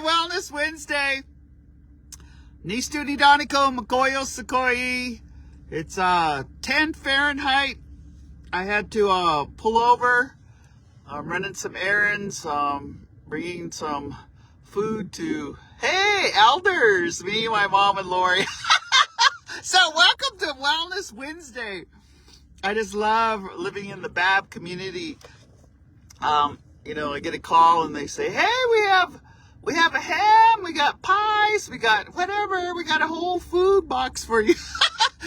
Wellness Wednesday. Ni studi donico makoyo sakoi. It's 10 Fahrenheit. I had to pull over. I'm running some errands, bringing some food to, hey, elders, me, my mom, and Lori. So welcome to Wellness Wednesday. I just love living in the BAB community. I get a call and they say, hey, we have a ham, we got pies, we got whatever, we got a whole food box for you.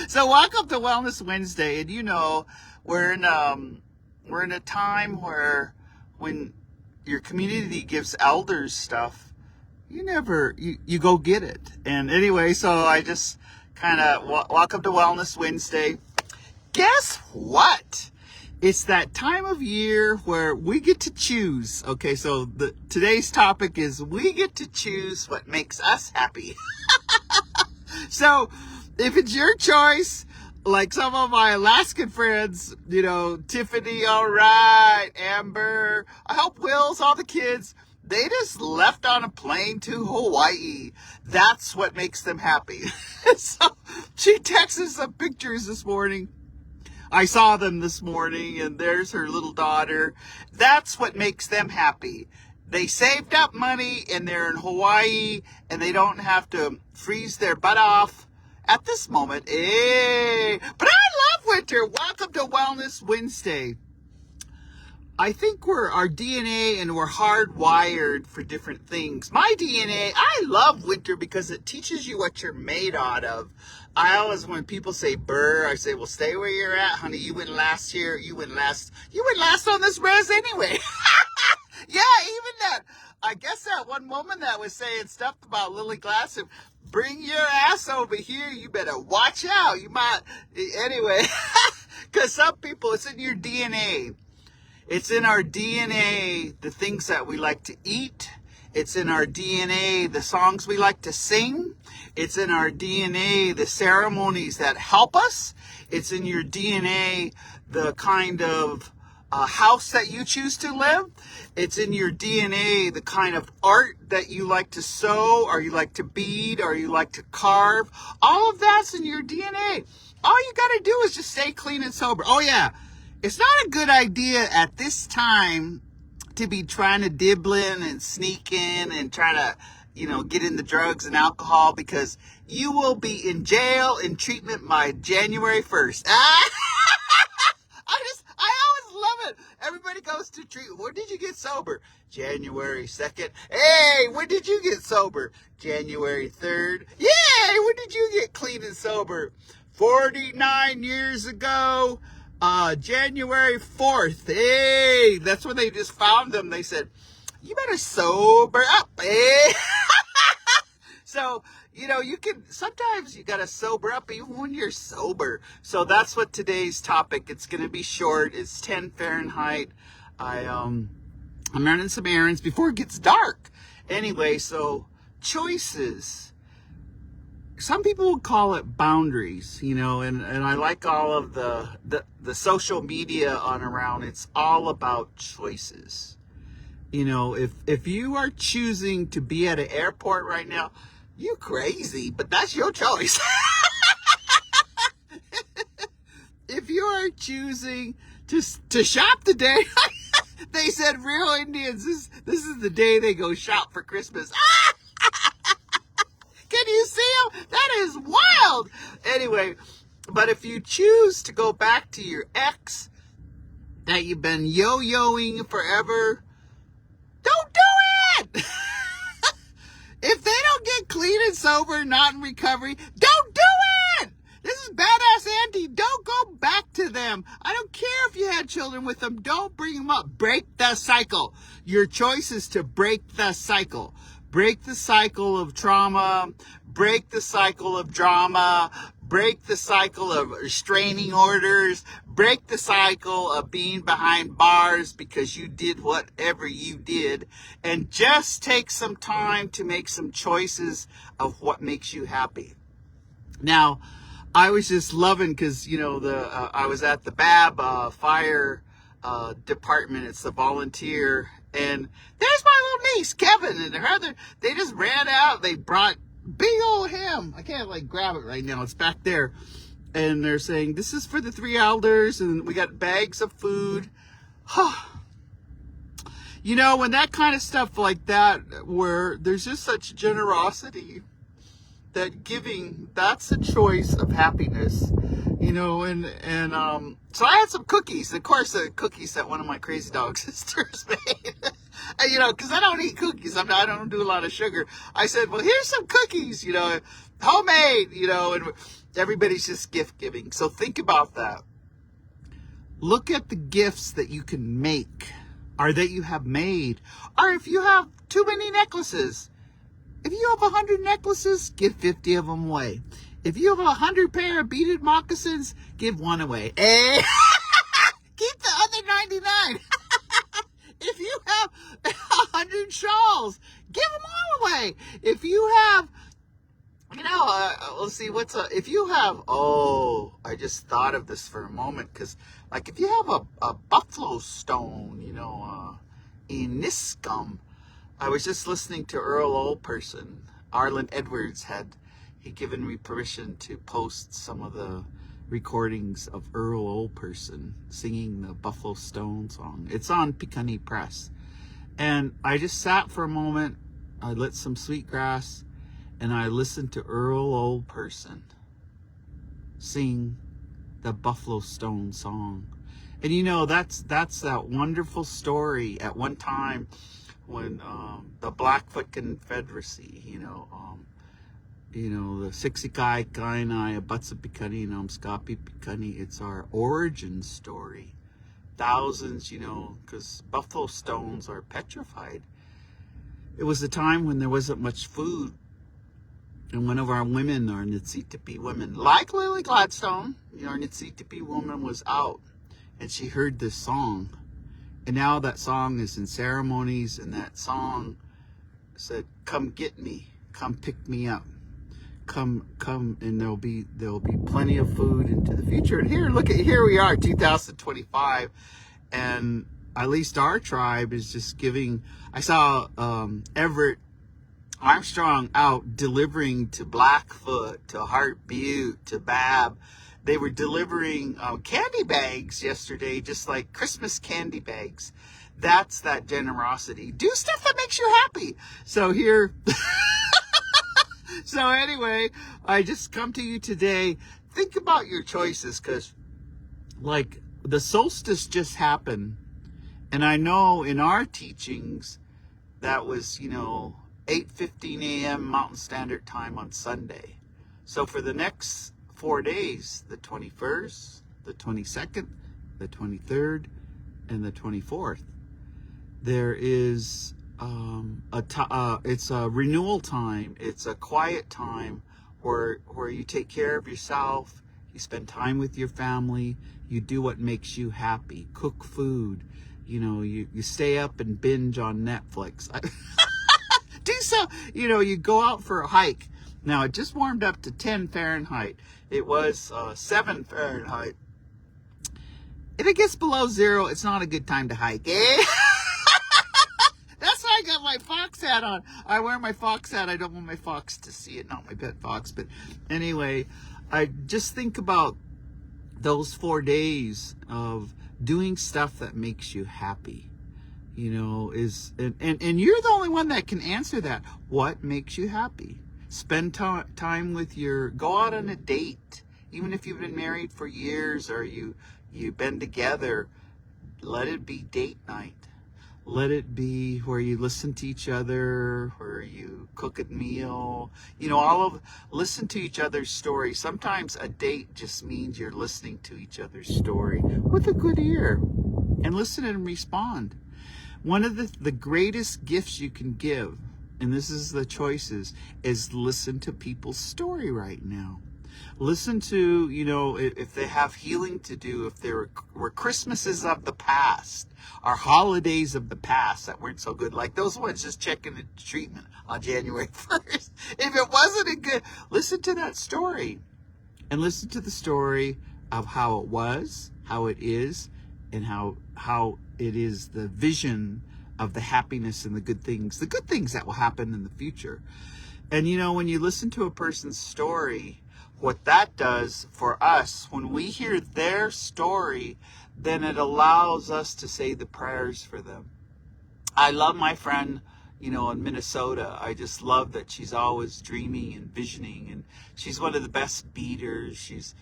So welcome to Wellness Wednesday. And we're in a time where when your community gives elders stuff, you go get it. And anyway, so I just kind of welcome to Wellness Wednesday. Guess what? It's that time of year where we get to choose. Okay, so today's topic is we get to choose what makes us happy. So if it's your choice, like some of my Alaskan friends, Tiffany, all right, Amber, I hope Will's, all the kids, they just left on a plane to Hawaii. That's what makes them happy. So she texted some pictures this morning. I saw them this morning, and there's her little daughter. That's what makes them happy. They saved up money, and they're in Hawaii, and they don't have to freeze their butt off at this moment. Hey, but I love winter. Welcome to Wellness Wednesday. I think we're our DNA, and we're hardwired for different things. My DNA, I love winter because it teaches you what you're made out of. I always, when people say burr, I say, well, stay where you're at, honey. You wouldn't last here. You wouldn't last on this res anyway. Yeah, even that, I guess that one woman that was saying stuff about Lily Glass, and bring your ass over here. You better watch out. You might, anyway, because some people, it's in your DNA. It's in our DNA, the things that we like to eat. It's in our DNA, the songs we like to sing. It's in our DNA, the ceremonies that help us. It's in your DNA, the kind of house that you choose to live. It's in your DNA, the kind of art that you like to sew, or you like to bead, or you like to carve. All of that's in your DNA. All you got to do is just stay clean and sober. Oh, yeah. It's not a good idea at this time to be trying to dibble in and sneak in and try to, get into drugs and alcohol, because you will be in jail in treatment by January 1st. I always love it. Everybody goes to treatment. When did you get sober? January 2nd. Hey, when did you get sober? January 3rd. Yay, when did you get clean and sober? 49 years ago. January 4th. Hey, that's when they just found them. They said, you better sober up. Hey. So, sometimes you got to sober up even when you're sober. So that's what today's topic. It's going to be short. It's 10 Fahrenheit. I'm running some errands before it gets dark. Anyway, so choices. Some people would call it boundaries, and I like all of the social media on around. It's all about choices. If you are choosing to be at an airport right now, you crazy, but that's your choice. If you are choosing to shop today, they said real Indians, this is the day they go shop for Christmas. Can you see them? That is wild. Anyway, but if you choose to go back to your ex that you've been yo-yoing forever, don't do it. If they don't get clean and sober, not in recovery, don't do it. This is badass Auntie. Don't go back to them. I don't care if you had children with them. Don't bring them up. Break the cycle. Your choice is to break the cycle. Break the cycle of trauma, break the cycle of drama, break the cycle of restraining orders, break the cycle of being behind bars because you did whatever you did, and just take some time to make some choices of what makes you happy. Now, I was just loving because, I was at the BAB fire department. It's the volunteer And there's my little niece, Kevin, and her other, they just ran out. They brought big old ham. I can't like grab it right now. It's back there. And they're saying, this is for the 3 elders, and we got bags of food. You know, when that kind of stuff like that, where there's just such generosity, that giving, that's a choice of happiness, you know. And so I had some cookies. Of course, the cookies that one of my crazy dog sisters made. And, you know, because I don't eat cookies. I don't do a lot of sugar. I said, well, here's some cookies, you know, homemade, you know, and everybody's just gift giving. So think about that. Look at the gifts that you can make, or that you have made, or if you have too many necklaces. If you have 100 necklaces, give 50 of them away. If you have 100 pair of beaded moccasins, give 1 away. Eh? Keep the other 99. If you have 100 shawls, give them all away. If you have, you know, let's see, if you have, I just thought of this for a moment, because, like, if you have a buffalo stone, you know, in Niscum, I was just listening to Earl Oldperson. Arlen Edwards had given me permission to post some of the recordings of Earl Oldperson singing the Buffalo Stone song. It's on Picanny Press. And I just sat for a moment, I lit some sweetgrass, and I listened to Earl Oldperson sing the Buffalo Stone song. And you know, that's that wonderful story at one time when the Blackfoot Confederacy, you know, the Sixikai Kainai Abutsa Picanny Namskapi Picanny, it's our origin story. Thousands, you know, because buffalo stones are petrified. It was a time when there wasn't much food. And one of our women, our Nitsitapi women, like Lily Gladstone, you know, our Nitsitapi woman was out and she heard this song. And now that song is in ceremonies, and that song said, come get me, come pick me up. Come, and there'll be plenty of food into the future. And here we are, 2025, and at least our tribe is just giving. I saw Everett Armstrong out delivering to Blackfoot, to Heart Butte, to Bab. They were delivering candy bags yesterday, just like Christmas candy bags. That's that generosity. Do stuff that makes you happy. So here. So anyway, I just come to you today. Think about your choices, because like the solstice just happened. And I know in our teachings, that was, you know, 8:15 a.m. Mountain Standard Time on Sunday. So for the next 4 days, the 21st, the 22nd, the 23rd, and the 24th, there is it's a renewal time. It's a quiet time where you take care of yourself, you spend time with your family, you do what makes you happy, cook food, you know, you stay up and binge on Netflix. Do so, you know, you go out for a hike. Now, it just warmed up to 10 Fahrenheit. It was 7 Fahrenheit. If it gets below 0, it's not a good time to hike, eh? That's why I got my fox hat on. I wear my fox hat. I don't want my fox to see it, not my pet fox. But anyway, I just think about those 4 days of doing stuff that makes you happy. You know, and you're the only one that can answer that. What makes you happy? Spend time with go out on a date. Even if you've been married for years or you've been together, let it be date night. Let it be where you listen to each other, where you cook a meal. You know, listen to each other's story. Sometimes a date just means you're listening to each other's story with a good ear and listen and respond. One of the greatest gifts you can give, and this is the choices, is listen to people's story right now. Listen to, you know, if they have healing to do, if there were Christmases of the past, or holidays of the past that weren't so good, like those ones just checking the treatment on January 1st. If it wasn't a good, listen to that story, and listen to the story of how it was, how it is, and how it is the vision of the happiness and the good things that will happen in the future. And when you listen to a person's story, what that does for us, when we hear their story, then it allows us to say the prayers for them. I love my friend, in Minnesota. I just love that she's always dreaming and visioning, and she's one of the best beaters. She's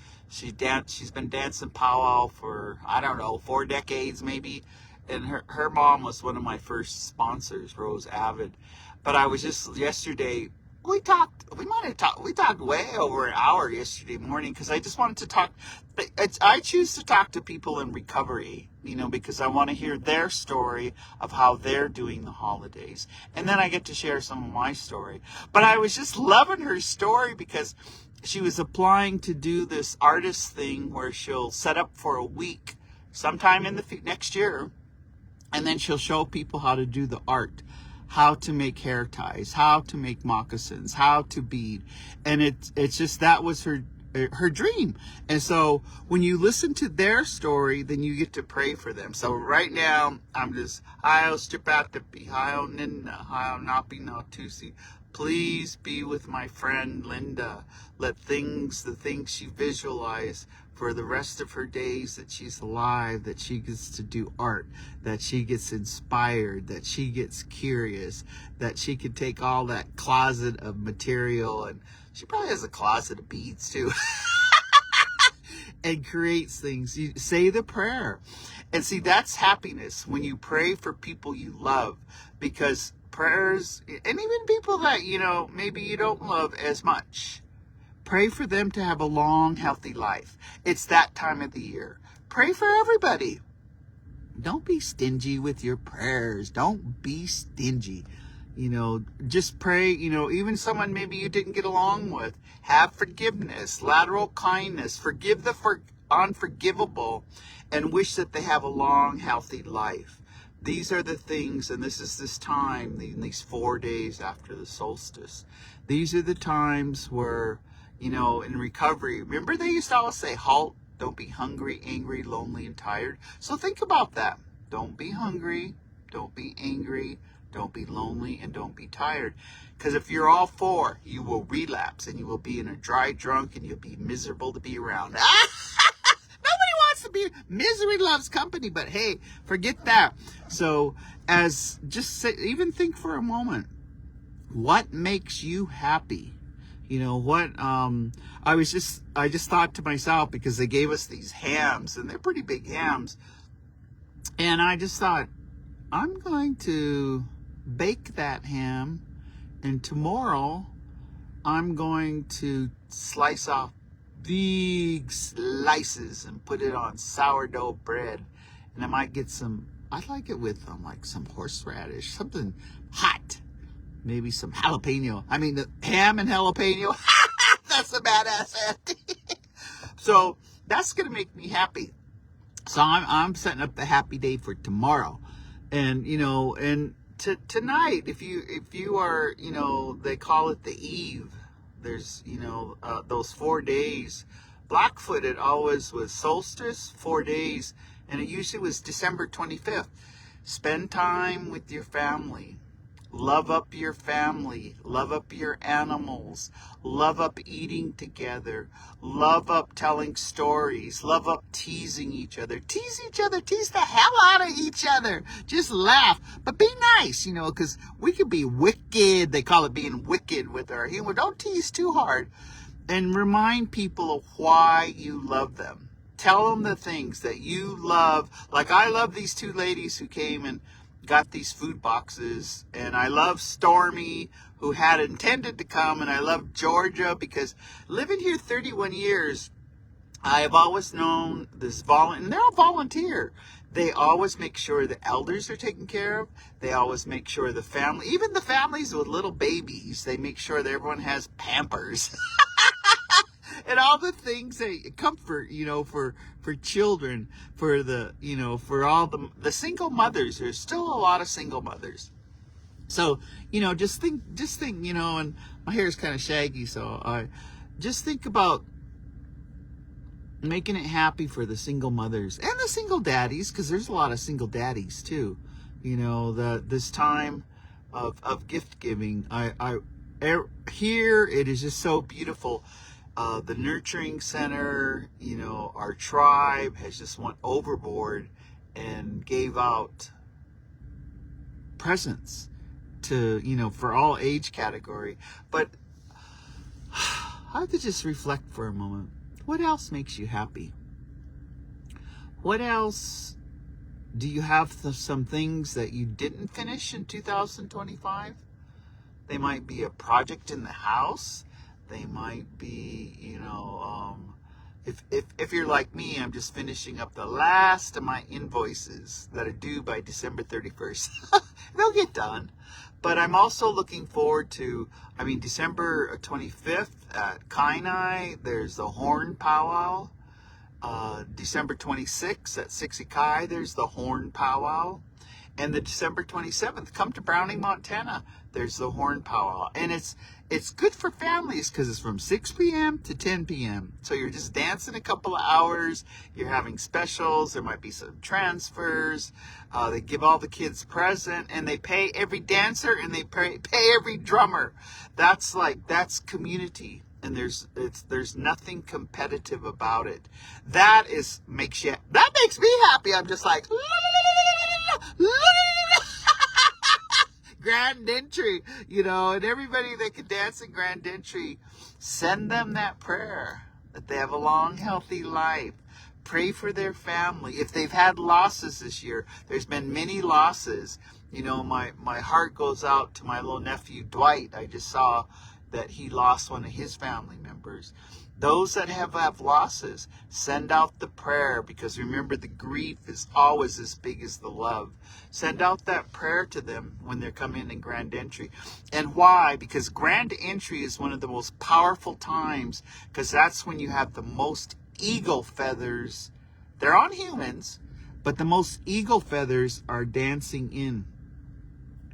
been dancing powwow for, I don't know, 4 decades maybe. And her mom was one of my first sponsors, Rose Avid. But I was just yesterday, we talked way over an hour yesterday morning, because I just wanted to talk. I choose to talk to people in recovery, because I want to hear their story of how they're doing the holidays. And then I get to share some of my story. But I was just loving her story, because she was applying to do this artist thing where she'll set up for a week sometime in the next year, and then she'll show people how to do the art, how to make hair ties, how to make moccasins, how to bead. And it's just, that was her dream. And so when you listen to their story, then you get to pray for them. So right now, I'm just, Hayo Stripatapi, Hayo Ninna, Hayo Napi Natusi. Please be with my friend Linda. Let the things she visualized for the rest of her days that she's alive, that she gets to do art, that she gets inspired, that she gets curious, that she can take all that closet of material, and she probably has a closet of beads too, and creates things. You say the prayer. And see, that's happiness, when you pray for people you love, because prayers, and even people that, maybe you don't love as much, pray for them to have a long, healthy life. It's that time of the year. Pray for everybody. Don't be stingy with your prayers. Don't be stingy. Just pray, even someone maybe you didn't get along with. Have forgiveness, lateral kindness, forgive the unforgivable, and wish that they have a long, healthy life. These are the things, and this time, these 4 days after the solstice. These are the times where, in recovery, remember they used to always say, halt, don't be hungry, angry, lonely, and tired. So think about that. Don't be hungry, don't be angry, don't be lonely, and don't be tired. Because if you're all 4, you will relapse, and you will be in a dry drunk, and you'll be miserable to be around. Nobody wants to be, misery loves company, but hey, forget that. So even think for a moment, what makes you happy? I just thought to myself, because they gave us these hams, and they're pretty big hams, and I just thought, I'm going to bake that ham, and tomorrow I'm going to slice off big slices and put it on sourdough bread, and I might get I like it with like some horseradish, something hot. Maybe some jalapeno. I mean, the ham and jalapeno. That's a badass auntie. So that's going to make me happy. So I'm setting up the happy day for tomorrow. And, and tonight, if you are, they call it the eve. There's, those 4 days. Blackfooted always was solstice, 4 days. And it usually was December 25th. Spend time with your family. Love up your family, love up your animals, love up eating together, love up telling stories, love up teasing each other. Tease each other, tease the hell out of each other. Just laugh, but be nice, because we could be wicked. They call it being wicked with our humor. Don't tease too hard. And remind people of why you love them. Tell them the things that you love. Like I love these 2 ladies who came and got these food boxes, and I love Stormy, who had intended to come, and I love Georgia, because living here 31 years, I have always known this and they're all volunteer. They always make sure the elders are taken care of. They always make sure the family, even the families with little babies, they make sure that everyone has Pampers. And all the things that comfort, for children, for the, for all the single mothers. There's still a lot of single mothers. So, just think, and my hair is kind of shaggy. So I just think about making it happy for the single mothers and the single daddies, because there's a lot of single daddies too. you know, this time of gift giving. Here it is just so beautiful. The nurturing center, you know, our tribe has just went overboard and gave out presents to, you know, for all age category. But I have to just reflect for a moment. What else makes you happy? What else do you have some things that you didn't finish in 2025? They might be a project in the house. They might be, you know, if you're like me, I'm just finishing up the last of my invoices that are due by December 31st. They'll get done. But I'm also looking forward to, December 25th at Kainai, there's the Horn Powwow. December 26th at Sixikai, there's the Horn Powwow. And the December 27th, come to Browning, Montana, there's the Horn Powwow. And it's good for families because it's from 6 p.m. to 10 p.m. So you're just dancing a couple of hours. You're having specials. There might be some transfers. They give all the kids present, and they pay every dancer, and they pay every drummer. That's community. And there's nothing competitive about it. That makes me happy. I'm just like, Grand Entry, you know, and everybody that can dance in Grand Entry, send them that prayer that they have a long, healthy life. Pray for their family. If they've had losses this year, there's been many losses. You know, my heart goes out to my little nephew, Dwight. I just saw that he lost one of his family members. Those that have losses, send out the prayer, because remember, the grief is always as big as the love. Send out that prayer to them when they're coming in Grand Entry. And why? Because Grand Entry is one of the most powerful times, because that's when you have the most eagle feathers. They're on humans, but the most eagle feathers are dancing in.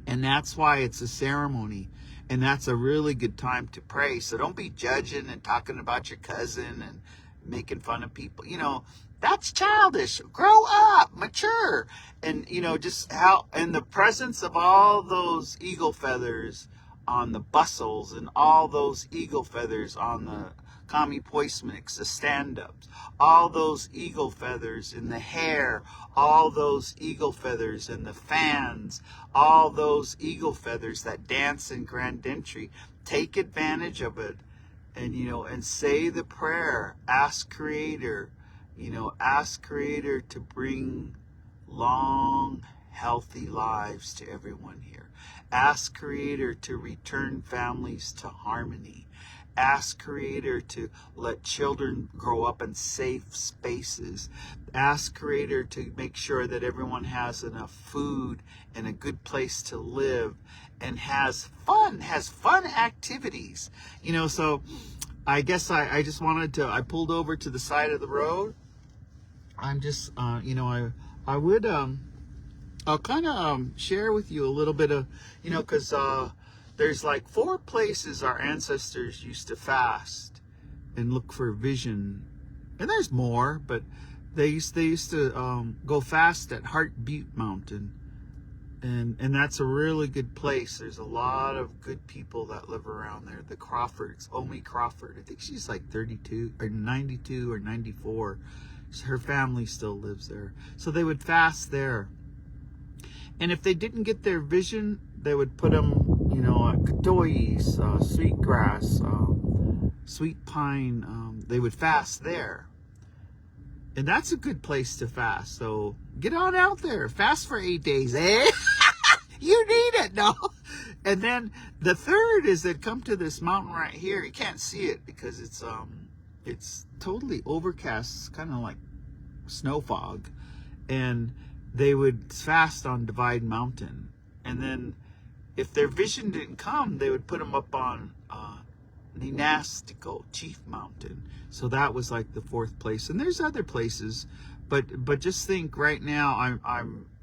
And that's why it's a ceremony. And that's a really good time to pray. So don't be judging and talking about your cousin and making fun of people. You know, that's childish. Grow up, mature. And, you know, just how, in the presence of all those eagle feathers on the bustles and all those eagle feathers on the kami poismix, the stand-ups, all those eagle feathers in the hair, all those eagle feathers in the fans, all those eagle feathers that dance in Grand Entry. Take advantage of it, and, you know, and say the prayer. Ask Creator, you know, ask Creator to bring long, healthy lives to everyone here. Ask Creator to return families to harmony. Ask Creator to let children grow up in safe spaces. Ask Creator to make sure that everyone has enough food and a good place to live, and has fun activities. You know, so I guess I just wanted to, I pulled over to the side of the road. I'm just, you know, I would, I'll kind of share with you a little bit of, you know, because there's like 4 places our ancestors used to fast and look for vision. And there's more, but they used to go fast at Heart Butte Mountain. And that's a really good place. There's a lot of good people that live around there. The Crawfords, Omi Crawford, I think she's like 32 or 92 or 94. Her family still lives there. So they would fast there. And if they didn't get their vision, they would put them, you know, katois, sweetgrass, sweet pine. They would fast there. And that's a good place to fast. So get on out there. Fast for 8 days, eh? You need it, no? And then the third is that come to this mountain right here. You can't see it because it's totally overcast. It's kind of like snow fog. And they would fast on Divide Mountain. And then if their vision didn't come, they would put them up on Nenastico, Chief Mountain. So that was like the 4th place. And there's other places, but just think right now,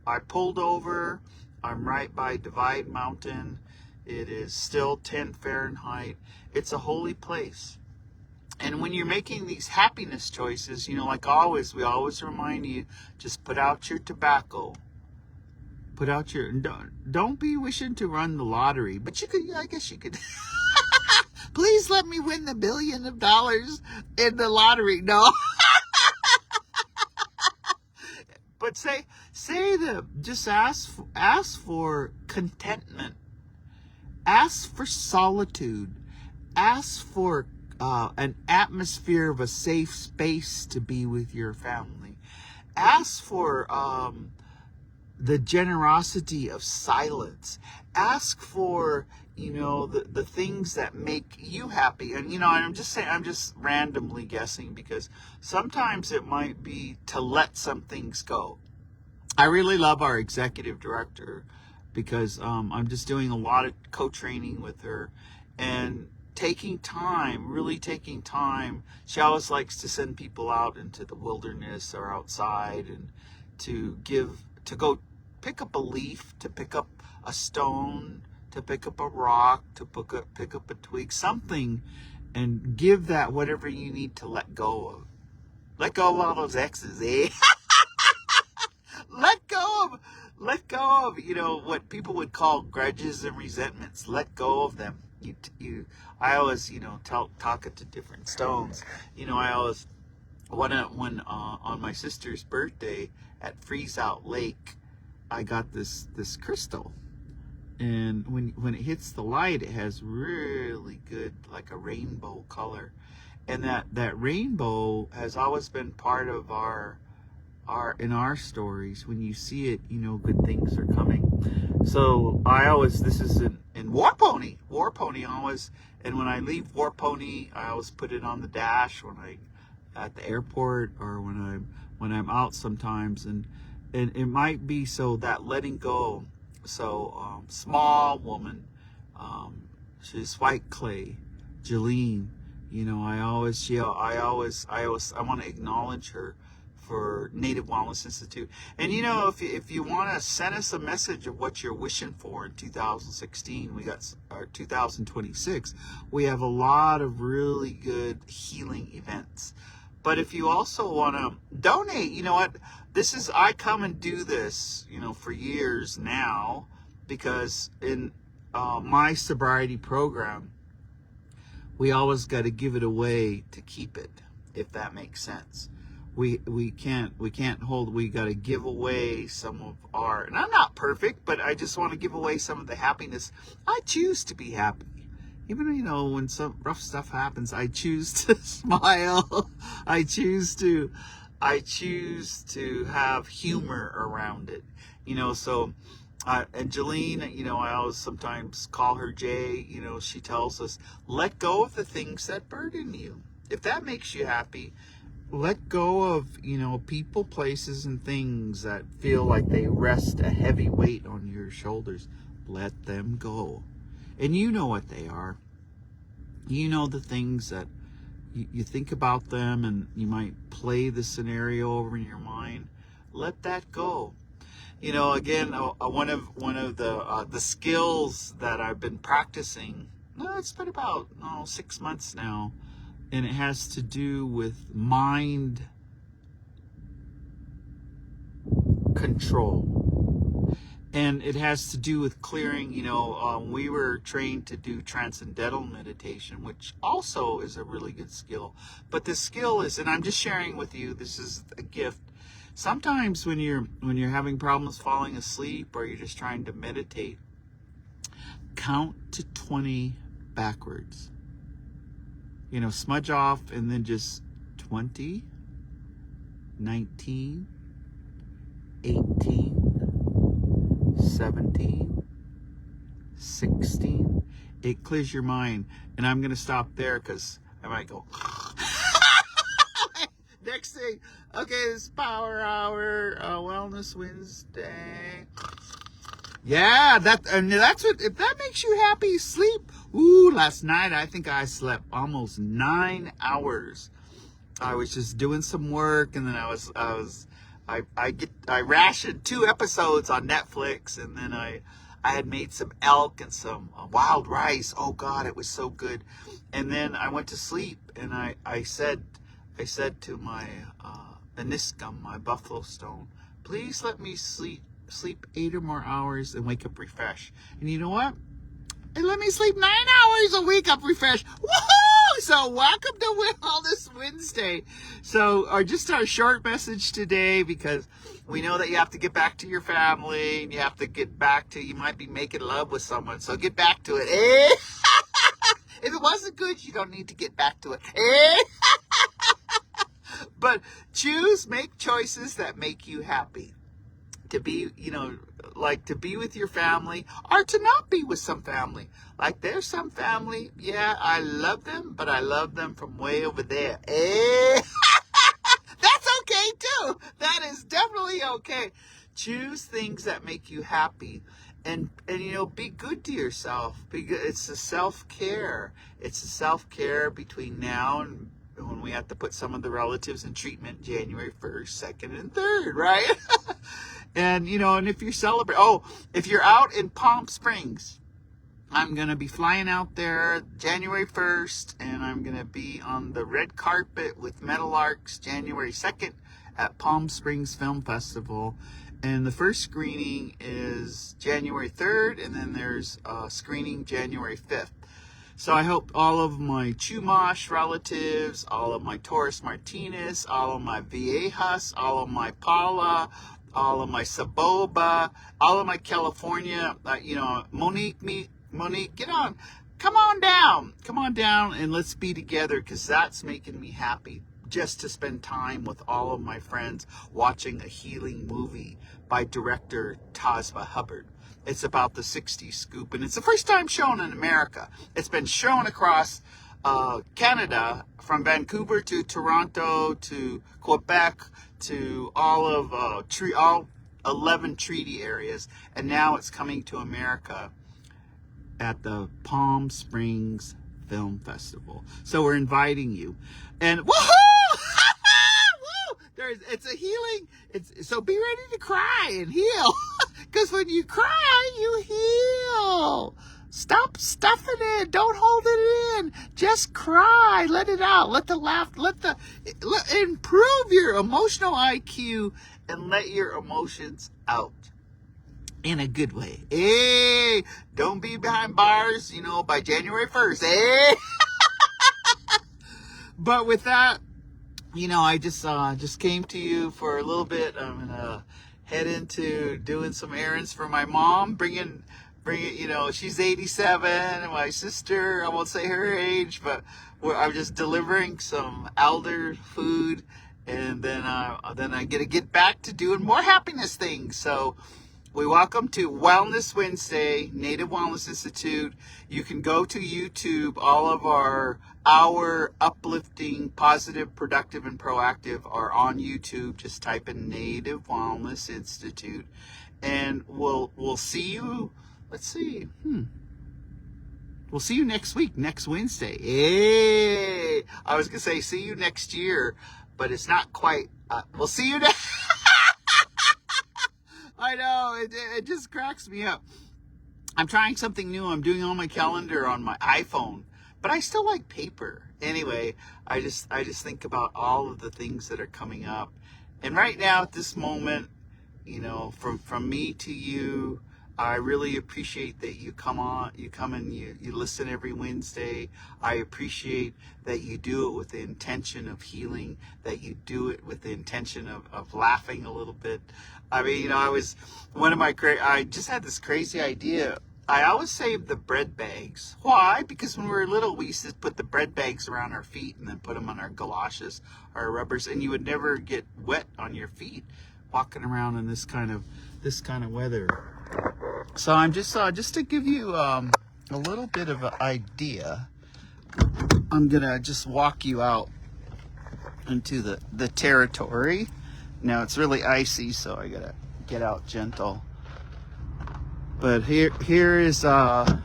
I pulled over. I'm right by Divide Mountain. It is still 10 Fahrenheit. It's a holy place. And when you're making these happiness choices, you know, like always, we always remind you, just put out your tobacco. Put out your, don't be wishing to run the lottery, but you could, I guess you could. Please let me win the $1 billion in the lottery. No. But just ask for contentment. Ask for solitude. Ask for an atmosphere of a safe space to be with your family. Ask for the generosity of silence. Ask for, the things that make you happy. And, I'm just randomly guessing, because sometimes it might be to let some things go. I really love our executive director, because I'm just doing a lot of co-training with her, and really taking time. She always likes to send people out into the wilderness or outside, and to go pick up a leaf, to pick up a stone, to pick up a rock, to pick up a twig, something, and give that whatever you need to let go of. Let go of all those exes, eh? Let go of, what people would call grudges and resentments. Let go of them. I always, talk it to different stones. I always, when on my sister's birthday at Freeze Out Lake, I got this crystal, and when it hits the light, it has really good, like a rainbow color, and that rainbow has always been part of our in our stories. When you see it, good things are coming. So this is in War Pony always, and when I leave War Pony, I always put it on the dash at the airport, or when I'm out sometimes, and it might be so that letting go. So small woman, she's white clay, Jolene. I want to acknowledge her for Native Wellness Institute. And if you want to send us a message of what you're wishing for in 2016, 2026, we have a lot of really good healing events. But if you also want to donate, I come and do this, for years now, because in my sobriety program, we always got to give it away to keep it, if that makes sense. We can't we got to give away some of our, and I'm not perfect, but I just want to give away some of the happiness. I choose to be happy. Even, when some rough stuff happens, I choose to smile. I choose to have humor around it. So, and Jolene, I always sometimes call her Jay, she tells us, let go of the things that burden you. If that makes you happy, let go of, people, places, and things that feel like they rest a heavy weight on your shoulders. Let them go. And you know what they are. The things that you think about them, and you might play the scenario over in your mind. Let that go. Again, one of the skills that I've been practicing, it's been about 6 months now, and it has to do with mind control. And it has to do with clearing, we were trained to do transcendental meditation, which also is a really good skill. But the skill is, and I'm just sharing with you, this is a gift. Sometimes when you're having problems falling asleep, or you're just trying to meditate, count to 20 backwards. Smudge off, and then just 20, 19, 18, 17, 16. It clears your mind. And I'm going to stop there, because I might go. Next thing. Okay, this Power Hour, Wellness Wednesday. Yeah, that's what, if that makes you happy, sleep. Ooh, last night I think I slept almost 9 hours. I was just doing some work, and then I rationed 2 episodes on Netflix, and then I had made some elk and some wild rice. Oh God, it was so good. And then I went to sleep, and I said to my Aniskum, my buffalo stone, please let me sleep sleep 8 or more hours and wake up refreshed. And you know what? And let me sleep 9 hours a week up refreshed. Woohoo! So welcome to Wellness Wednesday. So, or just our short message today, because we know that you have to get back to your family, and you have to get back to, you might be making love with someone, so get back to it. Eh? If it wasn't good, you don't need to get back to it. Eh? But make choices that make you happy. To be, like to be with your family, or to not be with some family. Like there's some family, yeah, I love them, but I love them from way over there. Eh? That's okay too. That is definitely okay. Choose things that make you happy, and be good to yourself. It's a self-care. It's a self-care between now and when we have to put some of the relatives in treatment January 1st, 2nd, and 3rd, right? And, and if you're if you're out in Palm Springs, I'm going to be flying out there January 1st, and I'm going to be on the red carpet with Metal Arcs January 2nd at Palm Springs Film Festival. And the first screening is January 3rd, and then there's a screening January 5th. So I hope all of my Chumash relatives, all of my Taurus Martinez, all of my Viejas, all of my Paula, all of my Saboba, all of my California, Monique, get on. Come on down and let's be together, because that's making me happy. Just to spend time with all of my friends watching a healing movie by director Tasva Hubbard. It's about the 60s scoop, and it's the first time shown in America. It's been shown across Canada, from Vancouver to Toronto to Quebec to all 11 treaty areas, and now it's coming to America at the Palm Springs Film Festival. So we're inviting you, and woohoo! It's a healing. So be ready to cry and heal, because when you cry, you heal. Stop stuffing it. Don't hold it in. Just cry. Let it out. Let the laugh. Improve your emotional IQ and let your emotions out in a good way. Hey, don't be behind bars, by January 1st. Hey. But with that, I just came to you for a little bit. I'm gonna head into doing some errands for my mom, bring it, she's 87, and my sister, I won't say her age, but I'm just delivering some elder food, and then I get back to doing more happiness things. So we welcome to Wellness Wednesday, Native Wellness Institute. You can go to YouTube. All of our uplifting, positive, productive, and proactive are on YouTube. Just type in Native Wellness Institute, and we'll see you. Let's see. We'll see you next week, next Wednesday. Hey, I was gonna say see you next year, but it's not quite. We'll see you next. I know, it just cracks me up. I'm trying something new. I'm doing all my calendar on my iPhone, but I still like paper. Anyway, I just think about all of the things that are coming up. And right now at this moment, from me to you, I really appreciate that you come and you listen every Wednesday. I appreciate that you do it with the intention of healing, that you do it with the intention of laughing a little bit. I mean, I just had this crazy idea. I always save the bread bags. Why? Because when we were little, we used to put the bread bags around our feet and then put them on our galoshes, our rubbers, and you would never get wet on your feet walking around in this kind of weather. So I'm just to give you a little bit of an idea, I'm gonna just walk you out into the territory. Now it's really icy, so I gotta get out gentle. But here's a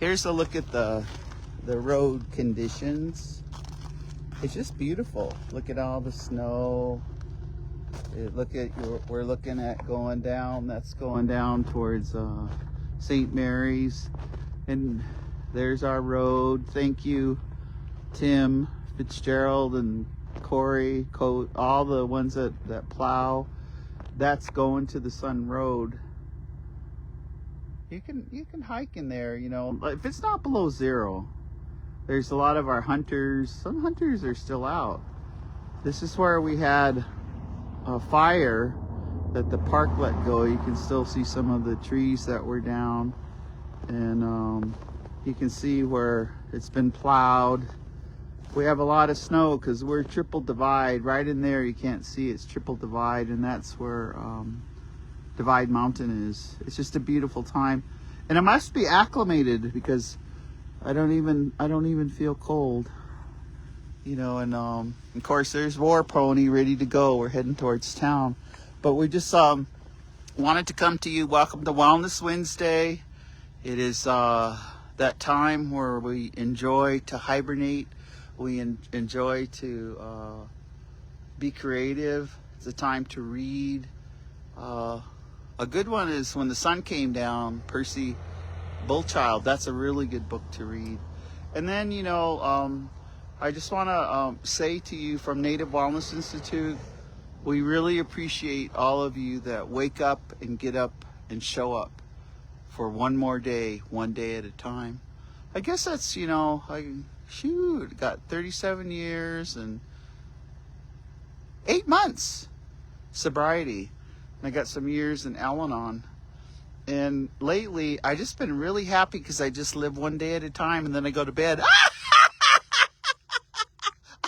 look at the road conditions. It's just beautiful. Look at all the snow. We're looking at going down. That's going down towards St. Mary's, and there's our road. Thank you, Tim Fitzgerald and Corey, all the ones that plow that's going to the Sun Road. You can hike in there, you know, if it's not below zero. There's a lot of our hunters. Some hunters are still out. This is where we had a fire that the park let go. You can still see some of the trees that were down, and you can see where it's been plowed. We have a lot of snow because we're Triple Divide. Right in there, you can't see, it's Triple Divide, and that's where Divide Mountain is. It's just a beautiful time, and it must be acclimated because I don't even feel cold, you know. And of course, there's War Pony ready to go. We're heading towards town, but we just wanted to come to you. Welcome to Wellness Wednesday. It is that time where we enjoy to hibernate. We enjoy to be creative. It's a time to read. A good one is When the Sun Came Down, Percy Bullchild. That's a really good book to read. And then, you know, I just want to say to you from Native Wellness Institute, we really appreciate all of you that wake up and get up and show up for one more day, one day at a time. I guess that's, you know, got 37 years and 8 months sobriety. And I got some years in Al-Anon. And lately, I just been really happy because I just live one day at a time and then I go to bed.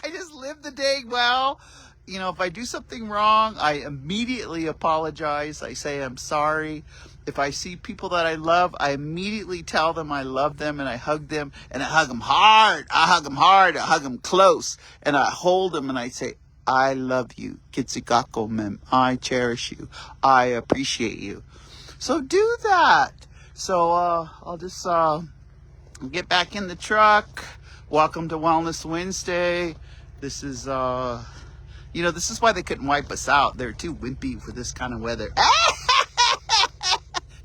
I just live the day well. You know, if I do something wrong, I immediately apologize. I say I'm sorry. If I see people that I love, I immediately tell them I love them, and I hug them, and I hug them hard. I hug them hard. I hug them close, and I hold them, and I say, I love you. Kitsikako mem. I cherish you. I appreciate you. So do that. So I'll just get back in the truck. Welcome to Wellness Wednesday. This is, you know, this is why they couldn't wipe us out. They're too wimpy for this kind of weather.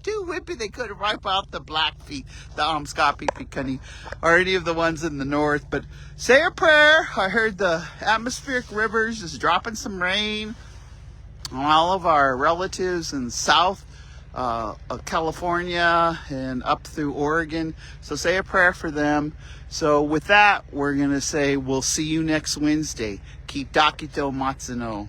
Too wimpy, they couldn't wipe out the Blackfeet, the Amskapi, or any of the ones in the north. But say a prayer. I heard the atmospheric rivers is dropping some rain on all of our relatives in South California and up through Oregon. So say a prayer for them. So with that, we're going to say we'll see you next Wednesday. Kitakito Matsuno.